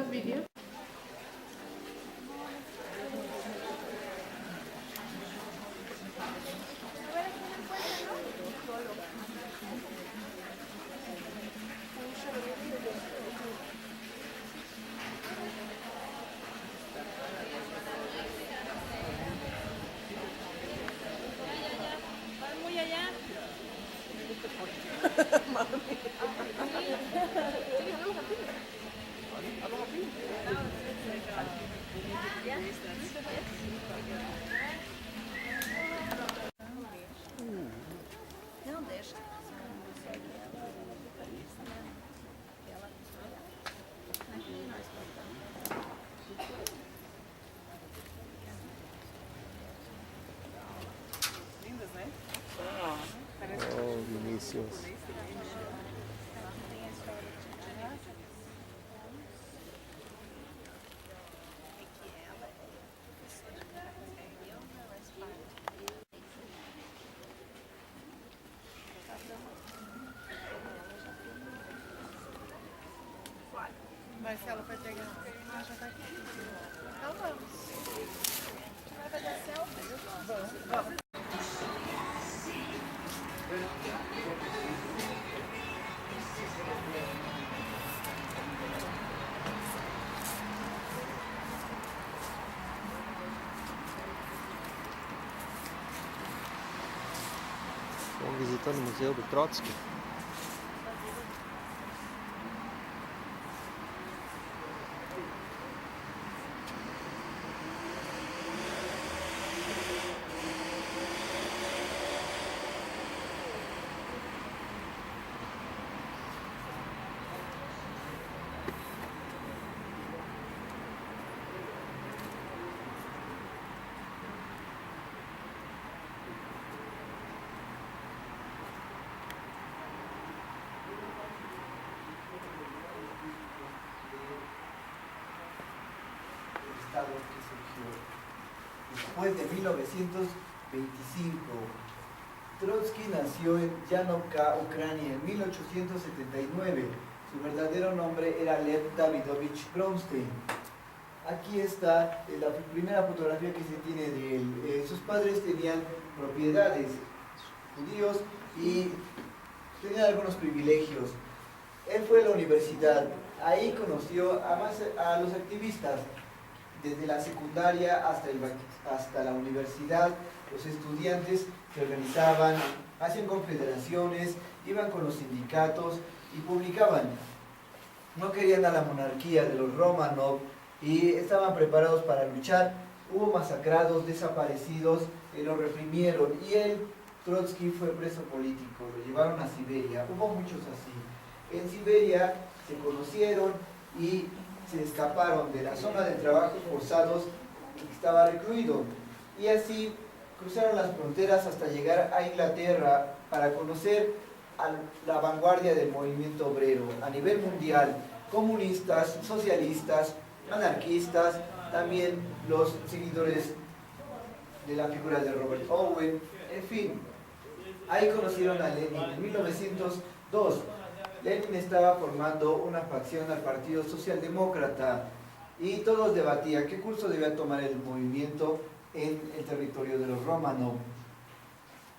Video. Muy allá. Não deixa. Lindas, né? Oh, Vinícius. Marcelo vai pegar. Ah, já tá aqui. Então vamos. Vai fazer selfie? Vamos. Estão visitando o Museu do Trotsky. Que surgió después de 1925. Trotsky nació en Yanovka, Ucrania, en 1879. Su verdadero nombre era Lev Davidovich Bronstein. Aquí está la primera fotografía que se tiene de él. Sus padres tenían propiedades judíos y tenían algunos privilegios. Él fue a la universidad, ahí conoció a los activistas. Desde la secundaria hasta la universidad, los estudiantes se organizaban, hacían confederaciones, iban con los sindicatos y publicaban. No querían a la monarquía de los Romanov y estaban preparados para luchar. Hubo masacrados, desaparecidos, los reprimieron y él, Trotsky, fue preso político, lo llevaron a Siberia. Hubo muchos así. En Siberia se conocieron y se escaparon de la zona de trabajos forzados que estaba recluido y así cruzaron las fronteras hasta llegar a Inglaterra para conocer a la vanguardia del movimiento obrero a nivel mundial, comunistas, socialistas, anarquistas, también los seguidores de la figura de Robert Owen, en fin. Ahí conocieron a Lenin en 1902. Lenin estaba formando una facción al Partido Socialdemócrata y todos debatían qué curso debía tomar el movimiento en el territorio de los Romanov.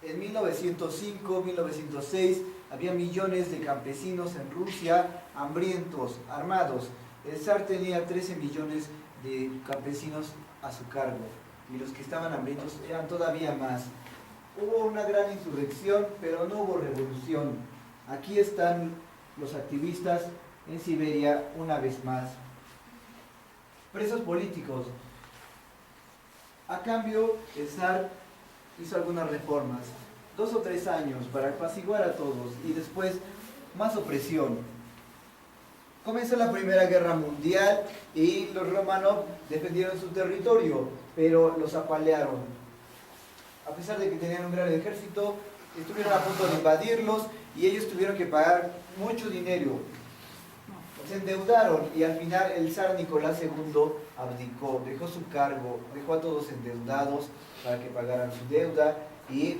En 1905, 1906 había millones de campesinos en Rusia hambrientos, armados. El zar tenía 13 millones de campesinos a su cargo y los que estaban hambrientos eran todavía más. Hubo una gran insurrección, pero no hubo revolución. Aquí están los activistas en Siberia una vez más. presos políticos. A cambio, el zar hizo algunas reformas, 2 o 3 años para apaciguar a todos y después más opresión. Comenzó la Primera Guerra Mundial y los Romanov defendieron su territorio, pero los apalearon. A pesar de que tenían un gran ejército, estuvieron a punto de invadirlos y ellos tuvieron que pagar mucho dinero. Se endeudaron y al final el zar Nicolás II abdicó, dejó su cargo, dejó a todos endeudados para que pagaran su deuda y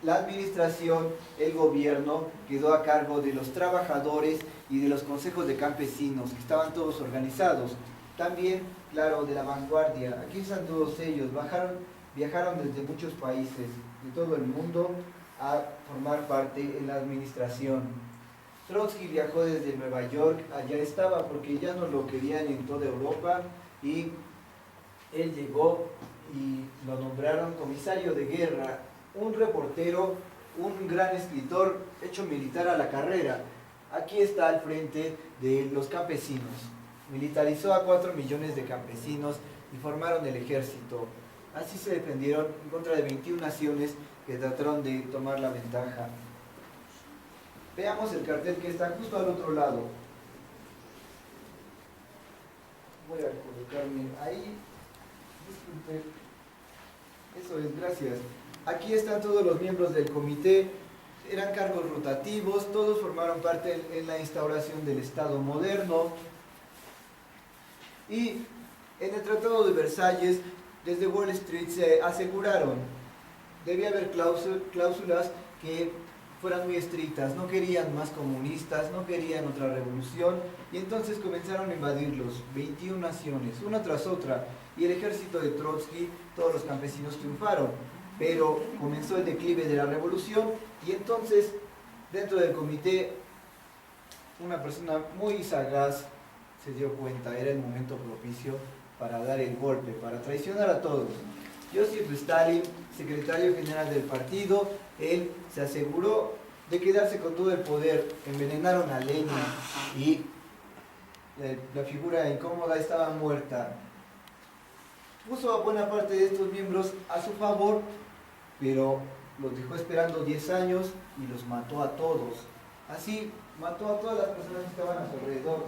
la administración, el gobierno, quedó a cargo de los trabajadores y de los consejos de campesinos, que estaban todos organizados. También, claro, de la vanguardia. Aquí están todos ellos, viajaron desde muchos países de todo el mundo a formar parte en la administración. Trotsky viajó desde Nueva York, allá estaba porque ya no lo querían en toda Europa y él llegó y lo nombraron comisario de guerra, un reportero, un gran escritor hecho militar a la carrera. Aquí está al frente de los campesinos. Militarizó a 4 millones de campesinos y formaron el ejército. Así se defendieron en contra de 21 naciones que trataron de tomar la ventaja. Veamos el cartel que está justo al otro lado. Voy a colocarme ahí. Disculpe. Eso es, gracias. Aquí están todos los miembros del comité. Eran cargos rotativos, todos formaron parte en la instauración del Estado moderno. Y en el Tratado de Versalles, desde Wall Street se aseguraron, debía haber cláusulas que fueran muy estrictas, no querían más comunistas, no querían otra revolución, y entonces comenzaron a invadirlos, 21 naciones, una tras otra, y el ejército de Trotsky, todos los campesinos triunfaron, pero comenzó el declive de la revolución, y entonces, dentro del comité, una persona muy sagaz se dio cuenta, era el momento propicio para dar el golpe, para traicionar a todos. Joseph Stalin, secretario general del partido, él se aseguró de quedarse con todo el poder. Envenenaron a Lenin y la figura incómoda estaba muerta. Puso a buena parte de estos miembros a su favor, pero los dejó esperando 10 años y los mató a todos. Así mató a todas las personas que estaban a su alrededor.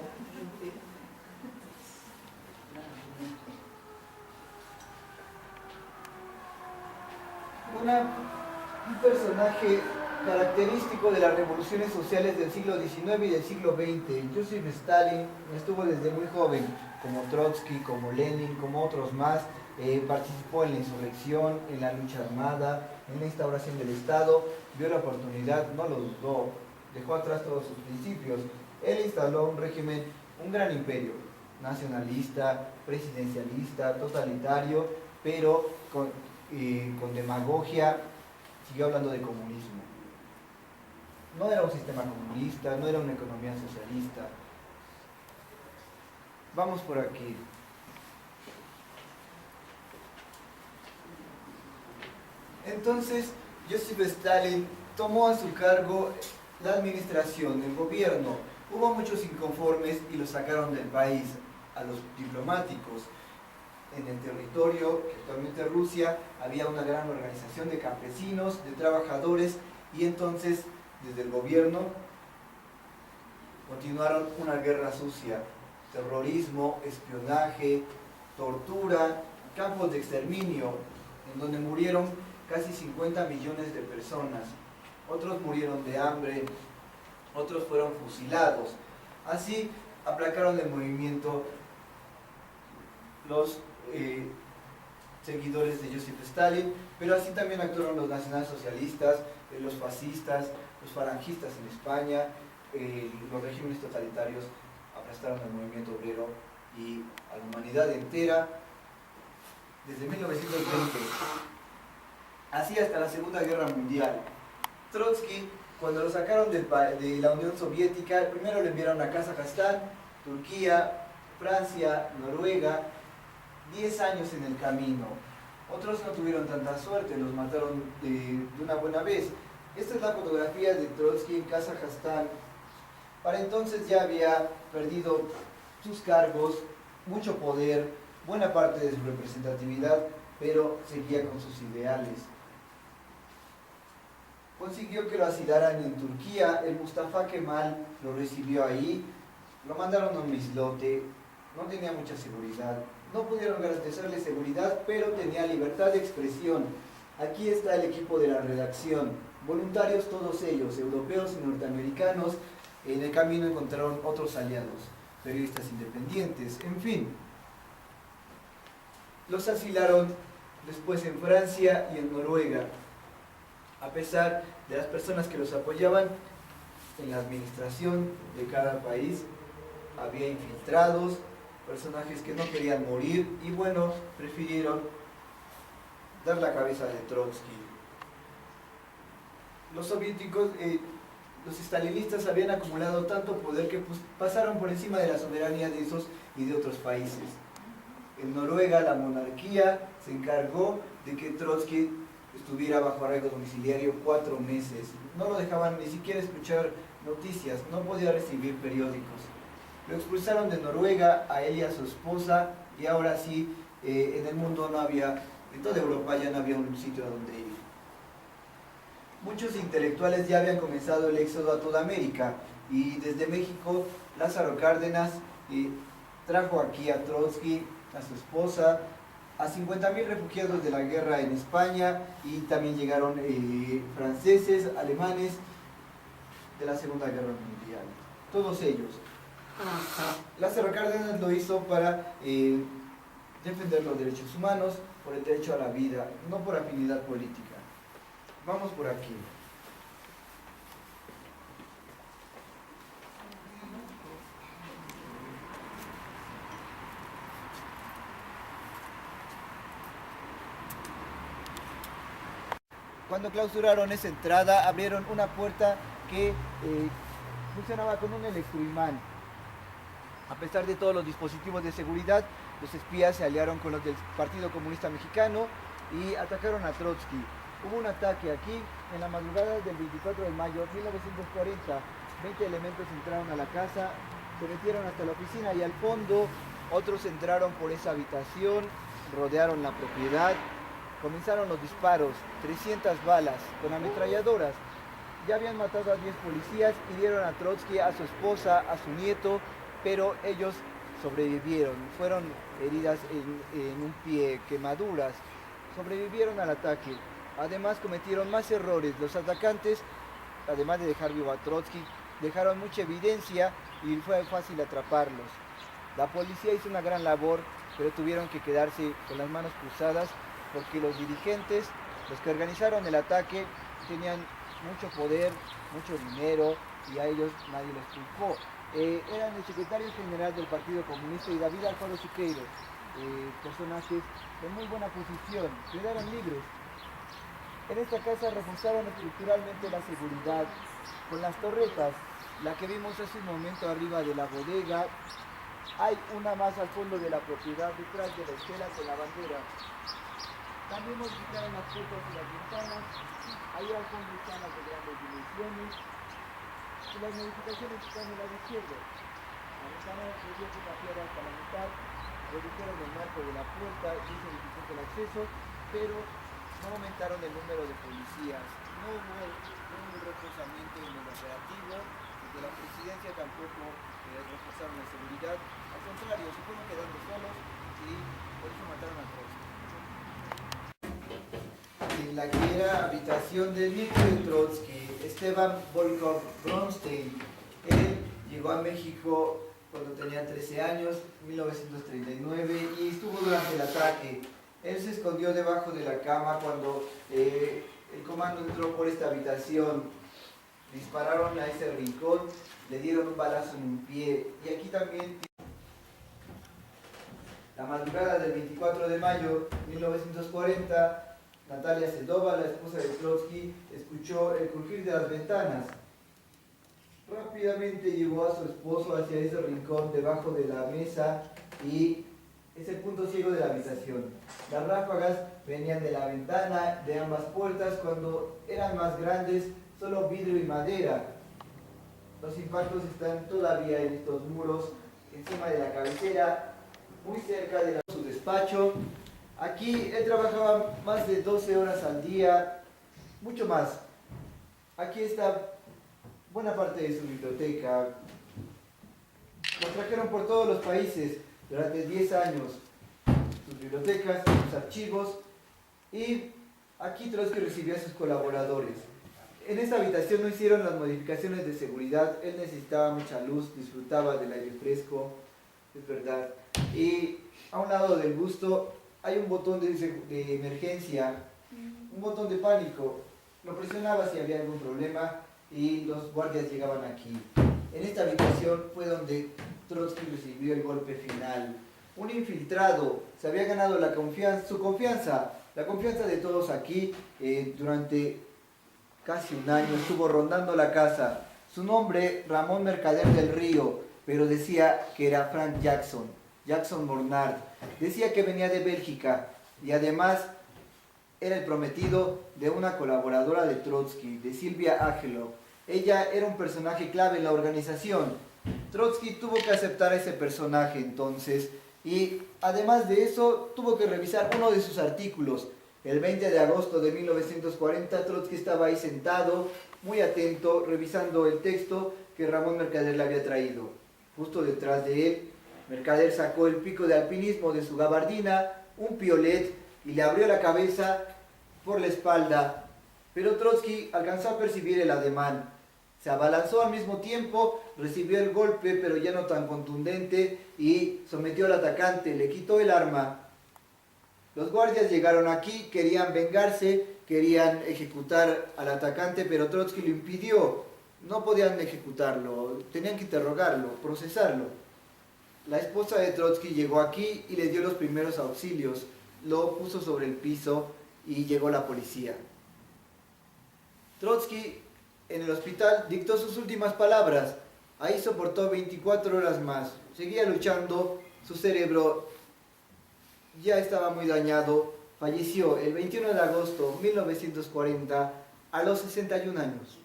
Un personaje característico de las revoluciones sociales del siglo XIX y del siglo XX. Joseph Stalin estuvo desde muy joven, como Trotsky, como Lenin, como otros más. Participó en la insurrección, en la lucha armada, en la instauración del Estado, vio la oportunidad, no lo dudó, dejó atrás todos sus principios. Él instaló un régimen, un gran imperio, nacionalista, presidencialista, totalitario, pero con demagogia siguió hablando de comunismo. No era un sistema comunista, no era una economía socialista. Vamos por aquí. Entonces, Joseph Stalin tomó a su cargo la administración, el gobierno. Hubo muchos inconformes y los sacaron del país, a los diplomáticos. En el territorio, que actualmente es Rusia, había una gran organización de campesinos, de trabajadores, y entonces, desde el gobierno, continuaron una guerra sucia, terrorismo, espionaje, tortura, campos de exterminio, en donde murieron casi 50 millones de personas. Otros murieron de hambre, otros fueron fusilados. Así aplacaron el movimiento los seguidores de Joseph Stalin, pero así también actuaron los nacionalsocialistas, los fascistas, los falangistas en España, los regímenes totalitarios aplastaron al movimiento obrero y a la humanidad entera desde 1920, así hasta la Segunda Guerra Mundial. Trotsky, cuando lo sacaron de la Unión Soviética, primero lo enviaron a Kazajstán, Turquía, Francia, Noruega, 10 años en el camino. Otros no tuvieron tanta suerte, los mataron de una buena vez. Esta es la fotografía de Trotsky en Kazajstán. Para entonces ya había perdido sus cargos, mucho poder, buena parte de su representatividad, pero seguía con sus ideales. Consiguió que lo asilaran en Turquía. El Mustafa Kemal lo recibió ahí, lo mandaron a un islote, no tenía mucha seguridad, no pudieron garantizarle seguridad, pero tenía libertad de expresión. Aquí está el equipo de la redacción, voluntarios todos ellos, europeos y norteamericanos. En el camino encontraron otros aliados, periodistas independientes, en fin. Los asilaron después en Francia y en Noruega. A pesar de las personas que los apoyaban, en la administración de cada país había infiltrados, personajes que no querían morir y bueno, prefirieron dar la cabeza de Trotsky. Los soviéticos, los estalinistas habían acumulado tanto poder que pasaron por encima de la soberanía de esos y de otros países. En Noruega la monarquía se encargó de que Trotsky estuviera bajo arraigo domiciliario 4 meses. No lo dejaban ni siquiera escuchar noticias, no podía recibir periódicos. Lo expulsaron de Noruega, a él y a su esposa, y ahora sí, en el mundo no había, en toda Europa ya no había un sitio a donde ir. Muchos intelectuales ya habían comenzado el éxodo a toda América, y desde México Lázaro Cárdenas trajo aquí a Trotsky, a su esposa, a 50.000 refugiados de la guerra en España, y también llegaron franceses, alemanes de la Segunda Guerra Mundial, todos ellos. Lázaro Cárdenas lo hizo para defender los derechos humanos, por el derecho a la vida, no por afinidad política. Vamos por aquí. Cuando clausuraron esa entrada, abrieron una puerta que funcionaba con un electroimán. A pesar de todos los dispositivos de seguridad, los espías se aliaron con los del Partido Comunista Mexicano y atacaron a Trotsky. Hubo un ataque aquí en la madrugada del 24 de mayo de 1940. 20 elementos entraron a la casa, se metieron hasta la oficina y al fondo otros entraron por esa habitación, rodearon la propiedad. Comenzaron los disparos, 300 balas con ametralladoras. Ya habían matado a 10 policías, hirieron a Trotsky, a su esposa, a su nieto, pero ellos sobrevivieron. Fueron heridas en un pie, quemaduras. Sobrevivieron al ataque. Además cometieron más errores. Los atacantes, además de dejar vivo a Trotsky, dejaron mucha evidencia y fue fácil atraparlos. La policía hizo una gran labor, pero tuvieron que quedarse con las manos cruzadas porque los dirigentes, los que organizaron el ataque, tenían mucho poder, mucho dinero y a ellos nadie les culpó. Eran el secretario general del Partido Comunista y David Alfaro Siqueiros, personajes de muy buena posición, quedaron libres. En esta casa reforzaron estructuralmente la seguridad con las torretas, la que vimos hace un momento arriba de la bodega. Hay una más al fondo de la propiedad, detrás de la estela con la bandera. También modificaron las puertas y las ventanas. Ahí al fondo están las de grandes dimensiones. Y las modificaciones están en la izquierda. La ventana debió que cambiar hasta la mitad. Redujeron el marco de la puerta y se dificultó el acceso, pero no aumentaron el número de policías. No hubo un reforzamiento en el operativo. Desde la presidencia tampoco reforzaron la seguridad. Al contrario, se fueron quedando solos y por eso mataron a Trotsky. En la que era habitación del nieto de Trotsky, Esteban Volkov Bronstein. Él llegó a México cuando tenía 13 años, 1939, y estuvo durante el ataque. Él se escondió debajo de la cama cuando el comando entró por esta habitación. Dispararon a ese rincón, le dieron un balazo en un pie. Y aquí también, la madrugada del 24 de mayo de 1940, Natalia Sedova, la esposa de Trotsky, escuchó el crujir de las ventanas. Rápidamente llevó a su esposo hacia ese rincón debajo de la mesa y es el punto ciego de la habitación. Las ráfagas venían de la ventana, de ambas puertas. Cuando eran más grandes, solo vidrio y madera. Los impactos están todavía en estos muros, encima de la cabecera. muy cerca de su despacho. Aquí él trabajaba más de 12 horas al día, mucho más. Aquí está buena parte de su biblioteca. Lo trajeron por todos los países durante 10 años, sus bibliotecas, sus archivos, y aquí Trotsky recibió a sus colaboradores. En esta habitación no hicieron las modificaciones de seguridad, él necesitaba mucha luz, disfrutaba del aire fresco, es verdad. Y a un lado del busto hay un botón de emergencia, un botón de pánico. Lo presionaba si había algún problema y los guardias llegaban aquí. En esta habitación fue donde Trotsky recibió el golpe final. Un infiltrado se había ganado su confianza, la confianza de todos aquí. Durante casi un año estuvo rondando la casa. Su nombre, Ramón Mercader del Río, pero decía que era Frank Jackson Mornard. Decía que venía de Bélgica y además era el prometido de una colaboradora de Trotsky, de Silvia Agelov. Ella era un personaje clave en la organización. Trotsky tuvo que aceptar a ese personaje entonces, y además de eso tuvo que revisar uno de sus artículos. El 20 de agosto de 1940 Trotsky estaba ahí sentado, muy atento, revisando el texto que Ramón Mercader le había traído. Justo detrás de él, Mercader sacó el pico de alpinismo de su gabardina, un piolet, y le abrió la cabeza por la espalda. Pero Trotsky alcanzó a percibir el ademán. Se abalanzó al mismo tiempo, recibió el golpe, pero ya no tan contundente, y sometió al atacante, le quitó el arma. Los guardias llegaron aquí, querían vengarse, querían ejecutar al atacante, pero Trotsky lo impidió. No podían ejecutarlo, tenían que interrogarlo, procesarlo. La esposa de Trotsky llegó aquí y le dio los primeros auxilios, lo puso sobre el piso y llegó la policía. Trotsky en el hospital dictó sus últimas palabras. Ahí soportó 24 horas más. Seguía luchando, su cerebro ya estaba muy dañado. Falleció el 21 de agosto de 1940 a los 61 años.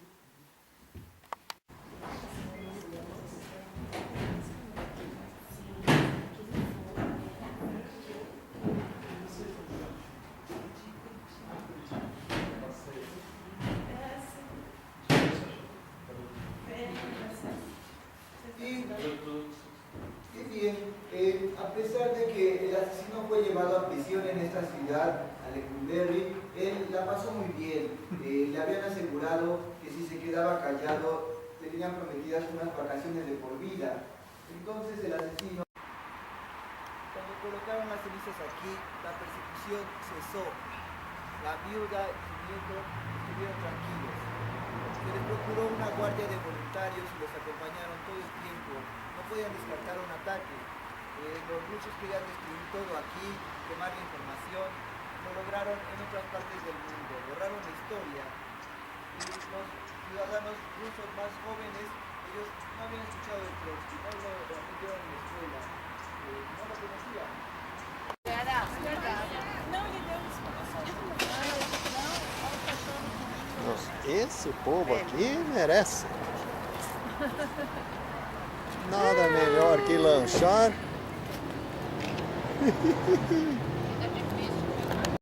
A pesar de que el asesino fue llevado a prisión en esta ciudad, a Lecumberri, él la pasó muy bien. Le habían asegurado que si se quedaba callado, tenían prometidas unas vacaciones de por vida. Entonces el asesino, cuando colocaron las cenizas aquí, la persecución cesó. La viuda y su nieto estuvieron tranquilos. Se les procuró una guardia de voluntarios y los acompañaron todo el tiempo. No podían descartar un ataque. Los rusos querían destruir todo aquí, quemar la información. Lo lograron en otras partes del mundo, borraron la historia. Y los ciudadanos rusos más jóvenes, ellos no habían escuchado de Trotsky, no lo aprendieron en la escuela, no lo conocían. Esse povo aqui merece. Nada melhor que lanchar.